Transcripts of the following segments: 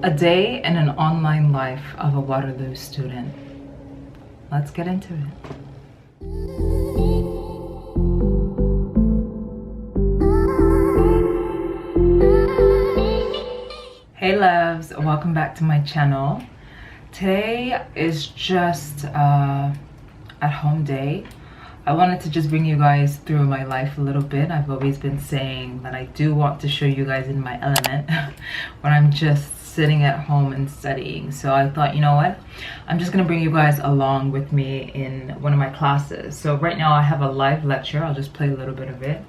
A day in an online life of a Waterloo student. Let's get into it. Hey loves, welcome back to my channel. Today is just at home day. I wanted to just bring you guys through my life a little bit. I've always been saying that I do want to show you guys in my element when I'm just sitting at home and studying. So I thought, you know what, I'm just gonna bring you guys along with me in one of my classes. So right now I have a live lecture. I'll just play a little bit of it.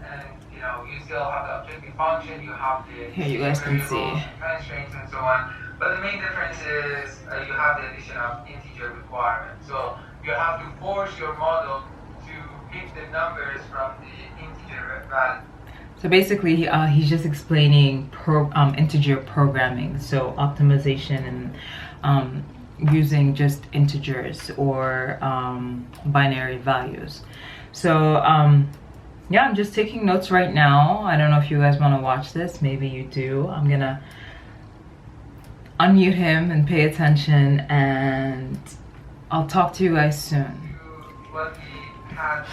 And you still have the objective function, you have the here you guys can see constraints and so on. But the main difference is you have the addition of integer requirements. So you have to force your model to pick the numbers from the integer value. So basically, he's just explaining integer programming, so optimization and using just integers or binary values. So yeah, I'm just taking notes right now. I don't know if you guys want to watch this. Maybe you do. I'm gonna unmute him and pay attention, and I'll talk to you guys soon. What we had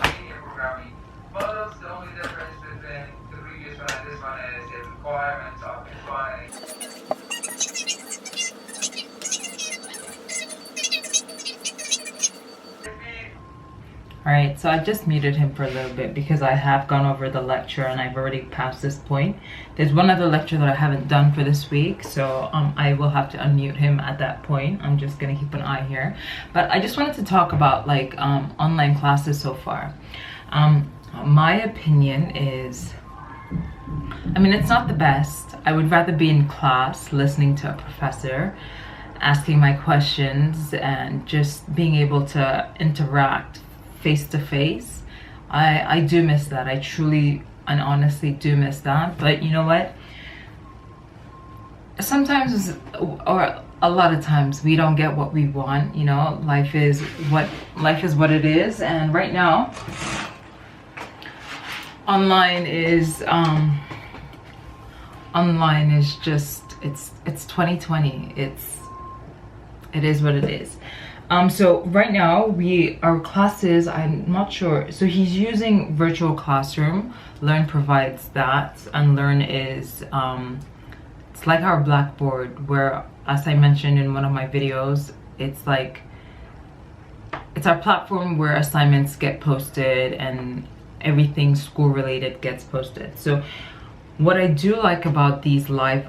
linear programming models, the only difference between the previous one and this one is the requirements of this one. Alright, so I just muted him for a little bit because I have gone over the lecture and I've already passed this point. There's one other lecture that I haven't done for this week, so I will have to unmute him at that point. I'm just gonna keep an eye here. But I just wanted to talk about like online classes so far. My opinion is, I mean, it's not the best. I would rather be in class listening to a professor, asking my questions, and just being able to interact face to face. I do miss that. I truly and honestly do miss that. But you know what? Sometimes, or a lot of times, we don't get what we want. You know, life is what it is. And right now, online is just it's 2020. It is what it is. So right now our classes, I'm not sure. So he's using virtual classroom. Learn provides that, and Learn is it's like our Blackboard, where, as I mentioned in one of my videos, it's like it's our platform where assignments get posted and everything school related gets posted. So what I do like about these live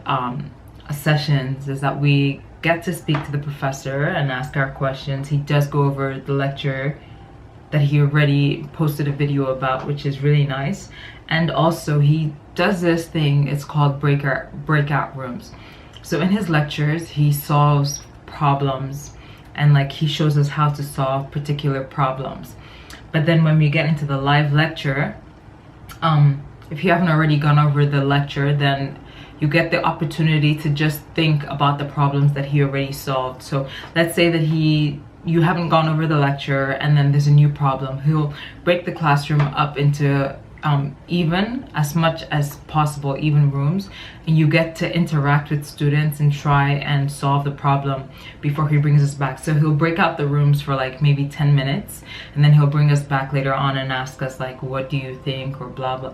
sessions is that we get to speak to the professor and ask our questions. He does go over the lecture that he already posted a video about, which is really nice. And also he does this thing, it's called breakout rooms. So in his lectures he solves problems and like he shows us how to solve particular problems. But then when we get into the live lecture, if you haven't already gone over the lecture, then you get the opportunity to just think about the problems that he already solved. So let's say that you haven't gone over the lecture and then there's a new problem. He'll break the classroom up into even rooms, and you get to interact with students and try and solve the problem before he brings us back. So he'll break out the rooms for like maybe 10 minutes, and then he'll bring us back later on and ask us like, what do you think, or blah blah,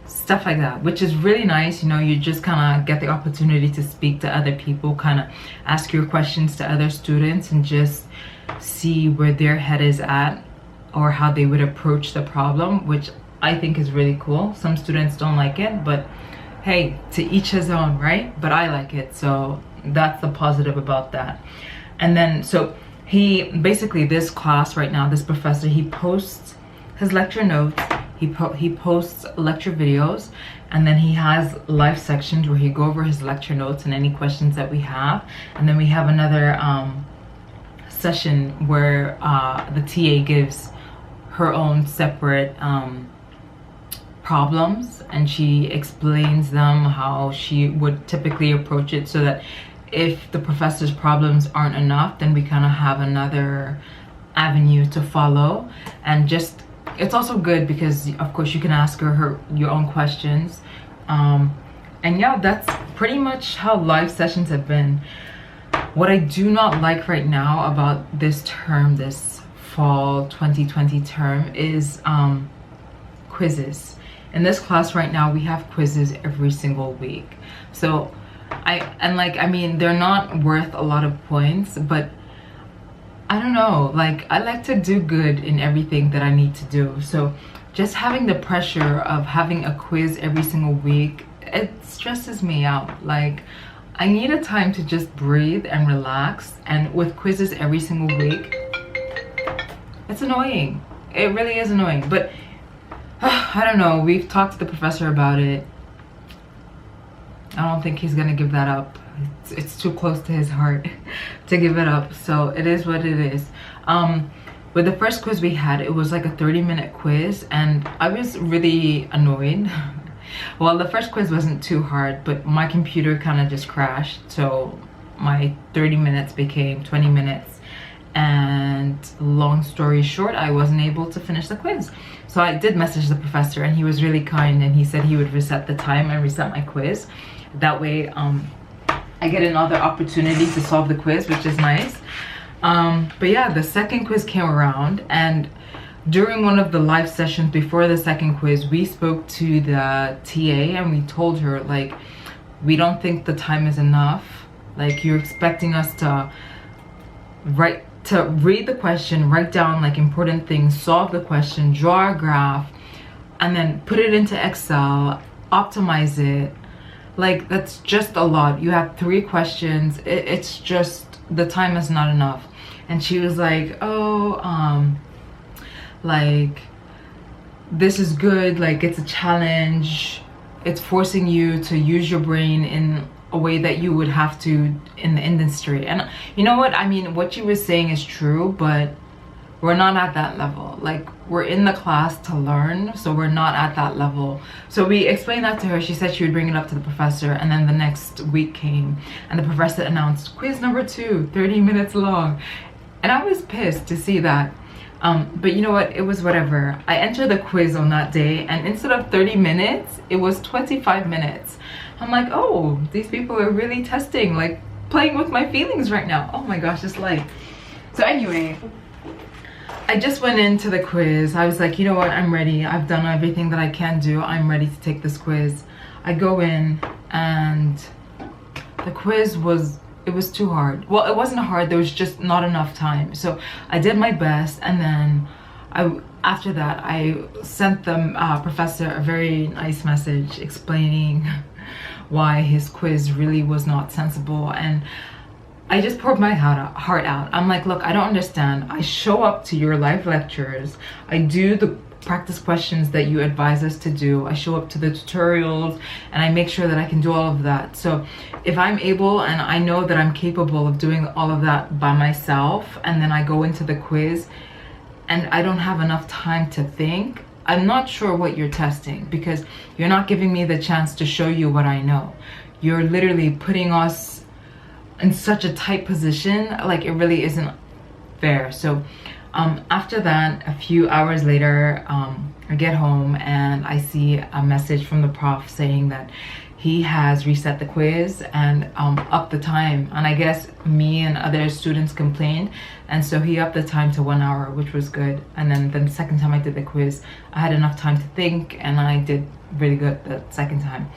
stuff like that, which is really nice. You know, you just kind of get the opportunity to speak to other people, kind of ask your questions to other students and just see where their head is at or how they would approach the problem, which I think is really cool. Some students don't like it, but hey, to each his own, right? But I like it, so that's the positive about that. And then so he basically, this class right now, this professor, he posts his lecture notes, he posts lecture videos, and then he has live sections where he go over his lecture notes and any questions that we have. And then we have another session where the TA gives her own separate problems, and she explains them how she would typically approach it, so that if the professor's problems aren't enough, then we kind of have another avenue to follow. And just, it's also good because of course you can ask her your own questions. And yeah, that's pretty much how live sessions have been. What I do not like right now about this term, this fall 2020 term, is quizzes. In this class right now, we have quizzes every single week. So I mean, they're not worth a lot of points, but I don't know, like, I like to do good in everything that I need to do. So just having the pressure of having a quiz every single week, it stresses me out. Like, I need a time to just breathe and relax, and with quizzes every single week, it's annoying. It really is annoying. But I don't know, we've talked to the professor about it. I don't think he's gonna give that up. It's too close to his heart to give it up, so it is what it is. With the first quiz we had, it was like a 30-minute quiz, and I was really annoyed. Well, the first quiz wasn't too hard, but my computer kind of just crashed, so my 30 minutes became 20 minutes, and long story short, I wasn't able to finish the quiz. So I did message the professor, and he was really kind, and he said he would reset the time and reset my quiz. That way I get another opportunity to solve the quiz, which is nice. But yeah, the second quiz came around, and during one of the live sessions before the second quiz, we spoke to the TA and we told her, like, we don't think the time is enough. Like, you're expecting us to read the question, write down like important things, solve the question, draw a graph, and then put it into Excel, optimize it. Like, that's just a lot. You have 3 questions. It's just, the time is not enough. And she was like, oh, like, this is good, like, it's a challenge, it's forcing you to use your brain in a way that you would have to in the industry. And you know what, I mean, what she was saying is true, but we're not at that level. Like, we're in the class to learn, so we're not at that level. So we explained that to her. She said she would bring it up to the professor, and then the next week came and the professor announced quiz number 2, 30 minutes long. And I was pissed to see that. But you know what, it was whatever. I entered the quiz on that day, and instead of 30 minutes, it was 25 minutes. I'm like, oh, these people are really testing, like, playing with my feelings right now. Oh my gosh, this life. So anyway, I just went into the quiz. I was like, you know what, I'm ready. I've done everything that I can do. I'm ready to take this quiz. I go in, and the quiz was, it was too hard. Well, it wasn't hard, there was just not enough time. So I did my best, and then after that I sent the professor a very nice message explaining why his quiz really was not sensible. And I just poured my heart out. I'm like, look, I don't understand. I show up to your live lectures, I do the practice questions that you advise us to do, I show up to the tutorials, and I make sure that I can do all of that. So if I'm able, and I know that I'm capable of doing all of that by myself, and then I go into the quiz and I don't have enough time to think, I'm not sure what you're testing, because you're not giving me the chance to show you what I know. You're literally putting us in such a tight position, like, it really isn't fair. So after that, a few hours later, I get home and I see a message from the prof saying that he has reset the quiz and upped the time. And I guess me and other students complained, and so he upped the time to 1 hour, which was good. And then the second time I did the quiz, I had enough time to think, and I did really good the second time.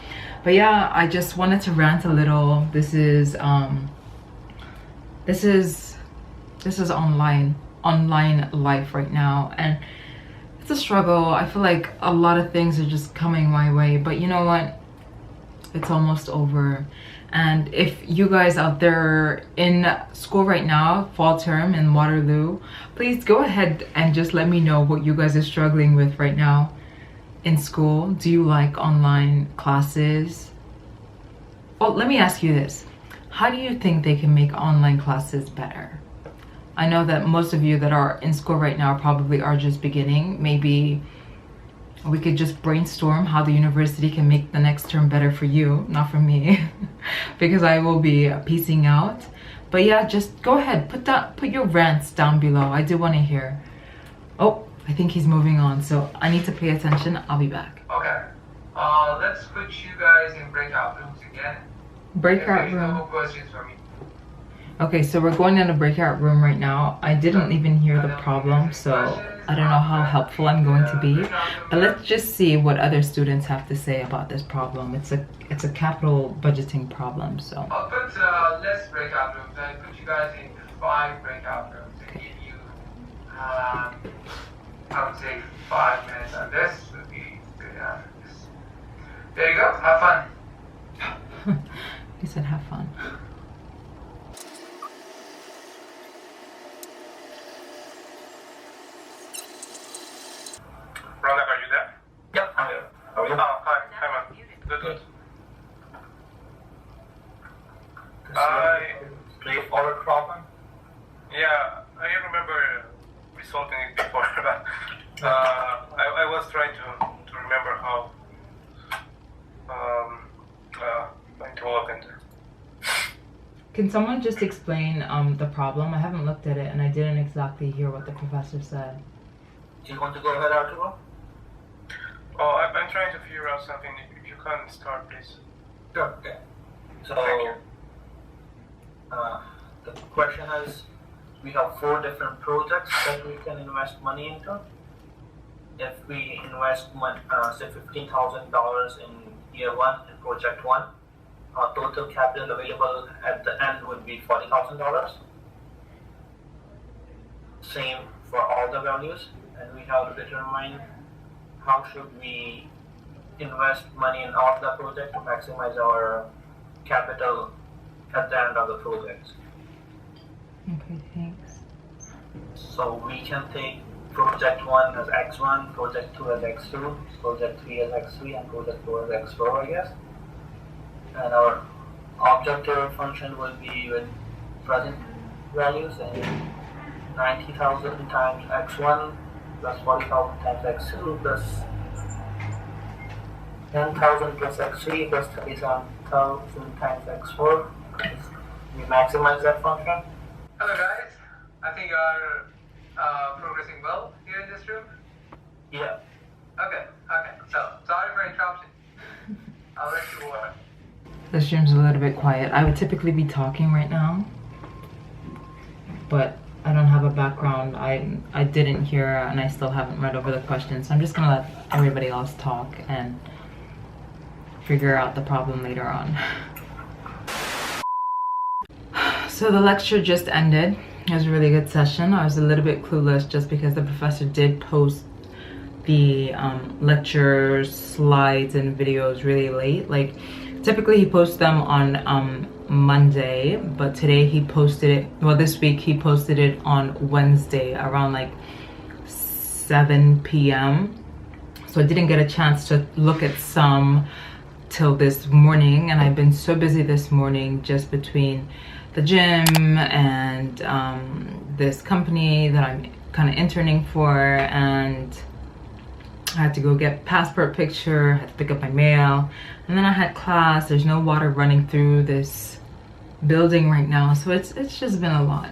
But yeah, I just wanted to rant a little. This is online life right now, and it's a struggle. I feel like a lot of things are just coming my way, but you know what, it's almost over. And if you guys out there in school right now, fall term in Waterloo, please go ahead and just let me know what you guys are struggling with right now in school. Do you like online classes? Well, let me ask you this. How do you think they can make online classes better? I know that most of you that are in school right now probably are just beginning. Maybe we could just brainstorm how the university can make the next term better for you, not for me, because I will be piecing out. But yeah, just go ahead, put your rants down below. I do want to hear. Oh, I think he's moving on, so I need to pay attention. I'll be back. Okay. Let's put you guys in breakout rooms again. Breakout There's room. no questions for me. Okay, so we're going in a breakout room right now. I didn't even hear the problem, so I don't know how helpful I'm going to be. But let's just see what other students have to say about this problem. It's a capital budgeting problem, so. I'll put less breakout rooms. I put you guys in 5 breakout rooms and give you, I would say 5 minutes on this would be good enough for this. There you go, have fun. He said have fun. Ronak, are you there? Yep, I'm here. How are you? Oh, hi man. Good. Straightforward problem. Yeah, I remember resolving it before, but I was trying to remember how to work into it. Can someone just explain the problem? I haven't looked at it and I didn't exactly hear what the professor said. Do you want to go ahead, Arturo? Oh, I'm trying to figure out something. If you can start, please. Sure. Okay. So, Thank you. The question is, we have 4 different projects that we can invest money into. If we invest say $15,000 in year 1 in project 1, our total capital available at the end would be $40,000. Same for all the values, and we have to determine how should we invest money in all the projects to maximize our capital at the end of the project. Okay, thanks. So we can take project 1 as x1, project 2 as x2, project 3 as x3, and project 4 as x4, I guess. And our objective function will be with present values, and 90,000 times x1 plus 40,000 times x2 plus 10,000 plus x3 plus 37,000 times x4. We maximize that function. Hello guys, I think you are progressing well here in this room. Yeah. Okay. So sorry for interruption. I'll let you work. This room's a little bit quiet. I would typically be talking right now, but I don't have a background. I didn't hear and I still haven't read over the questions. So I'm just gonna let everybody else talk and figure out the problem later on. So the lecture just ended. It was a really good session. I was a little bit clueless just because the professor did post the lecture slides and videos really late. Like typically he posts them on Monday, but today he posted it, well this week he posted it on Wednesday around like 7 p.m. So I didn't get a chance to look at some till this morning, and I've been so busy this morning just between the gym and this company that I'm kind of interning for, and I had to go get passport picture, I had to pick up my mail, and then I had class. There's no water running through this building right now, so it's just been a lot.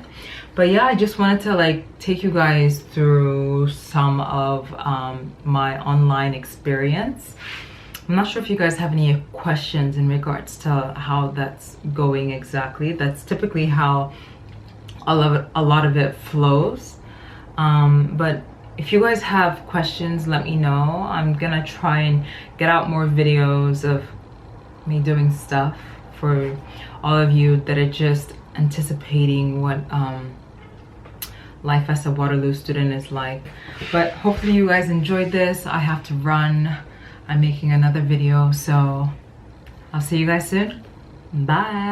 But yeah, I just wanted to like take you guys through some of my online experience. I'm not sure if you guys have any questions in regards to how that's going exactly. That's typically how a lot of it flows. But if you guys have questions, let me know. I'm gonna try and get out more videos of me doing stuff for all of you that are just anticipating what life as a Waterloo student is like. But hopefully you guys enjoyed this. I have to run. I'm making another video, so I'll see you guys soon. Bye.